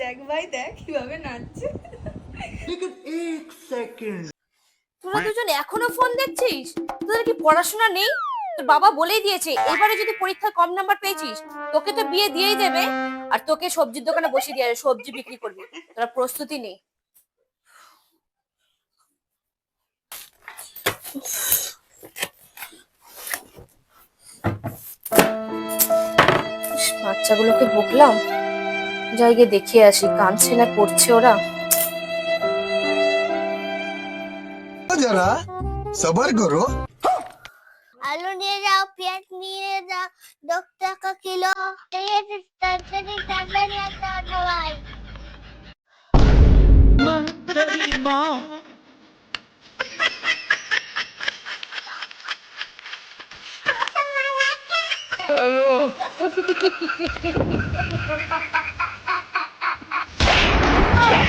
দেখ ভাই দেখ কিভাবে নাচছে। তোরা দুজন এখনো ফোন দেখছিস? তোদের কি পড়াশোনা নেই? তোর বাবা বলেই দিয়েছে এবারে যদি পরীক্ষায় কম নাম্বার পেয়েছিস তোকে তো বিয়ে দিয়েই দেবে, আর তোকে সবজির দোকানে বসিয়ে দিয়ে সবজি বিক্রি করবি। তোরা প্রস্তুতি নেই। বাচ্চাগুলোকে বকলাম, যাই গিয়ে দেখে আসি কাঁদছে না করছে ওরা। जरा सबर करो। आलू নিয়ে যাও, পেঁয়াজ নিয়ে যাও, 10 টাকা কিলো। তাড়াতাড়ি তাড়াতাড়ি একটা সবাই।